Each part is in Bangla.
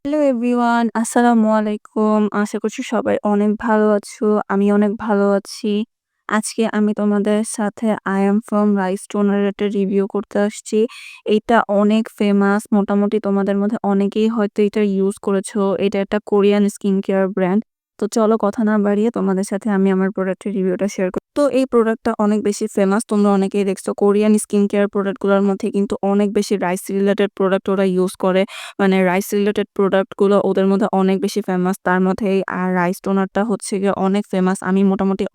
হ্যালো এভরিওয়ান, আসসালামু আলাইকুম। আশা করছি সবাই অনেক ভালো আছো। আমি অনেক ভালো আছি। আজকে আমি তোমাদের সাথে I am from rice toner একটা রিভিউ করতে আসছি। এইটা অনেক ফেমাস। মোটামুটি তোমাদের মধ্যে অনেকেই হয়তো এটা ইউজ করেছো। এটা একটা কোরিয়ান স্কিন কেয়ার ব্র্যান্ড। তো চলো কথা না বাড়িয়ে তোমাদের সাথে আমি আমার প্রোডাক্টের রিভিউটা শেয়ার করি। তো এই প্রোডাক্টটা অনেক বেশি ফেমাস। তোমরা অনেকেই দেখছো কোরিয়ান স্কিন কেয়ার প্রোডাক্টগুলোর মধ্যে কিন্তু অনেক বেশি রাইস রিলেটেড প্রোডাক্ট ওরা ইউজ করে। মানে রাইস রিলেটেড প্রোডাক্ট গুলো ওদের মধ্যে অনেক বেশি ফেমাস। তার মধ্যে এই রাইস টোনারটা হচ্ছে গিয়ে অনেক ফেমাস। আমি মোটামুটি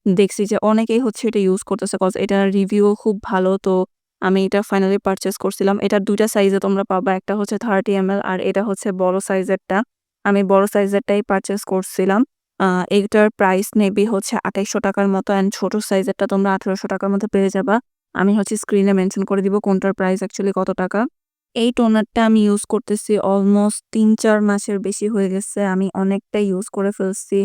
দেখছি যে অনেকেই হচ্ছে এটা ইউজ করতেছে কজ এটার রিভিউ খুব ভালো। তো আমি এটা ফাইনালি পারচেজ করছিলাম। এটা ২ টা সাইজে তোমরা পাবা। একটা হচ্ছে 30 ml আর এটা হচ্ছে বড় সাইজেরটা। আমি বড় সাইজেরটাই পারচেজ করছিলাম। এটার প্রাইস মেবি হচ্ছে ৳২৮০০ মতো অ্যান্ড ছোট সাইজেরটা তোমরা ৳১৮০০ মধ্যে পেয়ে যাবা। আমি হচ্ছে স্ক্রিনে মেনশন করে দিব কোনটার প্রাইস অ্যাকচুয়ালি কত টাকা। এই টোনারটা আমি ইউজ করতেছি অলমোস্ট ৩-৪ মাসের বেশি হয়ে গেছে। আমি অনেকটা ইউজ করে ফেলছি।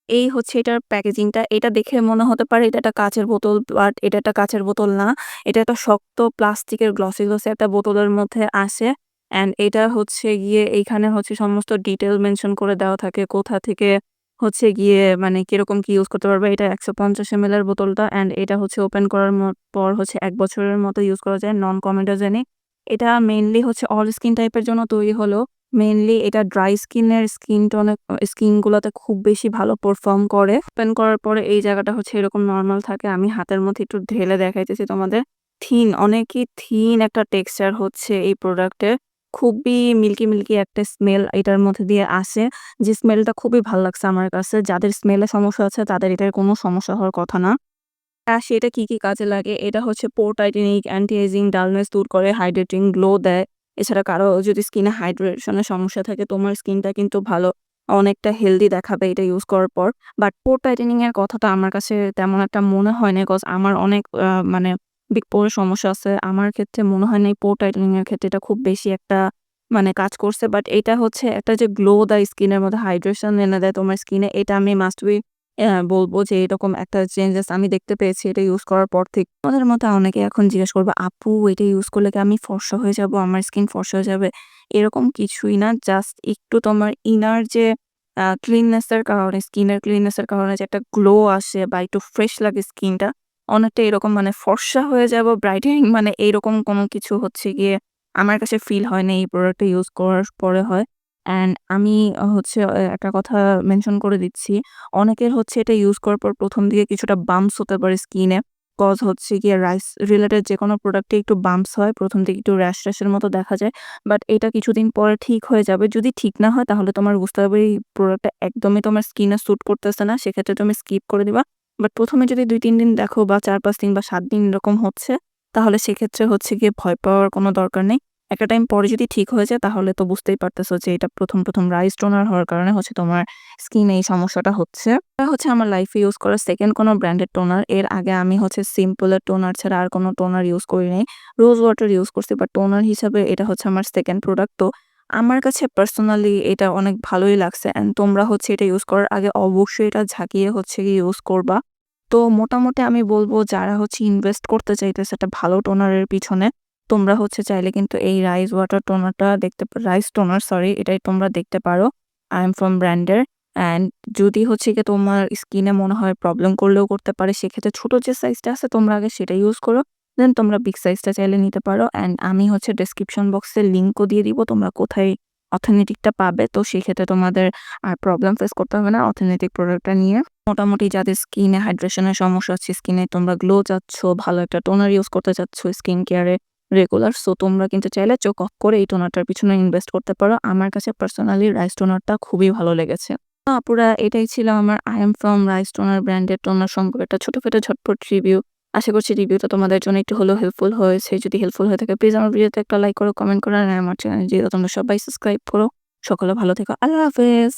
এই হচ্ছে এটার প্যাকেজিংটা। এটা দেখে মনে হতে পারে এটা একটা কাঁচের বোতল, বাট এটা একটা কাঁচের বোতল না। এটা একটা শক্ত প্লাস্টিকের গ্লসি একটা বোতলের মধ্যে আসে। অ্যান্ড এটা হচ্ছে গিয়ে এইখানে হচ্ছে সমস্ত ডিটেইল মেনশন করে দেওয়া থাকে। কোথা থেকে হচ্ছে গিয়ে মানে কিরকম কি ইউজ করতে পারবে। এটা ১৫০ ml এর বোতলটা অ্যান্ড এটা হচ্ছে ওপেন করার পর হচ্ছে ১ বছরের মতো ইউজ করা যায় নন কমেডোজেনিক। এটা মেইনলি হচ্ছে অল স্কিন টাইপের জন্য তৈরি হলেও মেইনলি এটা ড্রাই স্কিনের স্কিন গুলাতে খুব বেশি ভালো পারফর্ম করে। ওপেন করার পরে এই জায়গাটা হচ্ছে এরকম নরমাল থাকে। আমি হাতের মধ্যে একটু ঢেলে দেখাইতেছি তোমাদের। অনেকই থিন একটা টেক্সচার হচ্ছে এই প্রোডাক্টের। খুবই মিল্কি একটা স্মেল এটার মধ্যে দিয়ে আসে। যে স্মেলটা খুবই ভাল লাগছে আমার কাছে। যাদের স্মেলে সমস্যা আছে তাদের এটার কোনো সমস্যা হওয়ার কথা না। সেটা কি কাজে লাগে? এটা হচ্ছে পোর টাইটেনিং, অ্যান্টি এজিং, ডালনেস দূর করে, হাইড্রেটিং গ্লো দেয়। এছাড়া কারো যদি স্কিনে হাইড্রেশন এর সমস্যা থাকে, তোমার স্কিনটা কিন্তু ভালো অনেকটা হেলদি দেখাবে এটা ইউজ করার পর। বাট পোর টাইটেনিং এর কথাটা আমার কাছে তেমন একটা মনে হয় না। কজ আমার অনেক মানে বিগ পোর এর সমস্যা আছে। আমার ক্ষেত্রে মনে হয় না এই পোর টাইটেনিং এর ক্ষেত্রে এটা খুব বেশি একটা মানে কাজ করছে। বাট এটা হচ্ছে একটা যে গ্লো দেয় স্কিনের মধ্যে, হাইড্রেশন এনে দেয় তোমার স্কিনে, এটা আমি মাস্ট বি বলব যে এরকম একটা চেঞ্জেস আমি দেখতে পেয়েছি এটা ইউজ করার পর থেকে। তোমাদের মধ্যে অনেকে এখন জিজ্ঞেস করবে, "আপু এটা ইউজ করলে কি আমি ফর্সা হয়ে যাবো? আমার স্কিন ফর্সা হয়ে যাবে?" এরকম কিছুই না। জাস্ট একটু তোমার ইনার যে ক্লিননেস এর কারণে, স্কিনের ক্লিননেস এর কারণে যে একটা গ্লো আসে বা একটু ফ্রেশ লাগে স্কিনটা, অনেকটা এরকম মানে ফর্সা হয়ে যাবো, ব্রাইটেনিং মানে এইরকম কোনো কিছু হচ্ছে গিয়ে আমার কাছে ফিল হয় না এই প্রোডাক্টটা ইউজ করার পরে হয়। অ্যান্ড আমি হচ্ছে একটা কথা মেনশন করে দিচ্ছি। অনেকের হচ্ছে এটা ইউজ করার পর ১ম দিকে কিছুটা বাম্পস হতে পারে স্কিনে। কজ হচ্ছে গিয়ে রাইস রিলেটেড যেকোনো প্রোডাক্টে একটু বাম্পস হয়। ১ম দিকে একটু র‍্যাশ এর মতো দেখা যায়। বাট এটা কিছুদিন পরে ঠিক হয়ে যাবে। যদি ঠিক না হয় তাহলে তোমার বুঝতে হবে এই প্রোডাক্টটা একদমই তোমার স্কিনে স্যুট করতেছে না। সেক্ষেত্রে তুমি স্কিপ করে দিবা। বাট ১ম এ যদি ২-৩ দিন দেখো বা ৪-৫ দিন বা ৭ দিন এরকম হচ্ছে, তাহলে সেক্ষেত্রে হচ্ছে গিয়ে ভয় পাওয়ার কোনো দরকার নেই। একটা টাইম পরে যদি ঠিক হয়ে যায় তাহলে তো বুঝতেই পারতেছো যে এটা ১ম রাইস টোনার হওয়ার কারণে হচ্ছে তোমার স্কিনে এই সমস্যাটা হচ্ছে। এটা হচ্ছে আমার লাইফে ইউজ করা 2nd কোনো ব্র্যান্ডেড টোনার। এর আগে আমি হচ্ছে সিম্পল এর টোনার ছাড়া আর কোনো টোনার ইউজ করি নাই। রোজ ওয়াটার ইউজ করছি, বাট টোনার হিসাবে এটা হচ্ছে আমার 2nd প্রোডাক্ট। তো আমার কাছে পার্সোনালি এটা অনেক ভালোই লাগছে অ্যান্ড তোমরা হচ্ছে এটা ইউজ করার আগে অবশ্যই এটা ঝাঁকিয়ে হচ্ছে গিয়ে ইউজ করবা। তো মোটামুটি আমি বলব যারা হচ্ছে ইনভেস্ট করতে চাইতেছে একটা ভালো টোনারের পিছনে, তোমরা হচ্ছে চাইলে কিন্তু এই রাইস ওয়াটার টোনারটা রাইস টোনার সরি, এটাই তোমরা দেখতে পারো। I am from ব্র্যান্ডের। অ্যান্ড যদি হচ্ছে গিয়ে তোমার স্কিনে মনে হয় প্রবলেম করলেও করতে পারে, সেক্ষেত্রে ছোট যে সাইজটা আছে তোমরা আগে সেটা ইউজ করো। দেন তোমরা বিগ সাইজটা চাইলে নিতে পারো। অ্যান্ড আমি হচ্ছে ডেসক্রিপশন বক্সে লিঙ্কও দিয়ে দিব তোমরা কোথায় অথেন্টিকটা পাবে। তো সেক্ষেত্রে তোমাদের আর প্রবলেম ফেস করতে হবে না অথেন্টিক প্রোডাক্টটা নিয়ে। মোটামুটি যাদের স্কিনে হাইড্রেশনের সমস্যা হচ্ছে, স্কিনে তোমরা গ্লো চাচ্ছ, ভালো একটা টোনার ইউজ করতে চাচ্ছ স্কিন কেয়ারে রেগুলার, সো তোমরা কিন্তু চাইলে চোখ অফ করে এই টোনারটার পিছনে ইনভেস্ট করতে পারো। আমার কাছে পার্সোনালি রাইস টোনারটা খুবই ভালো লেগেছে। তো আপুরা, এটাই ছিল আমার I am from rice toner ব্র্যান্ডের টোনার সম্পর্কে একটা ছোটখাটো ঝটপট রিভিউ। আশা করছি রিভিউটা তোমাদের জন্য একটু হলেও হেল্পফুল হয়েছে। যদি হেল্পফুল হয়ে থাকে প্লিজ আমার ভিডিওতে একটা লাইক করো, কমেন্ট করো আর আমার চ্যানেল যেহেতু তোমরা সবাই সাবস্ক্রাইব করো। সকলে ভালো থেকো। আল্লাহ হাফেজ।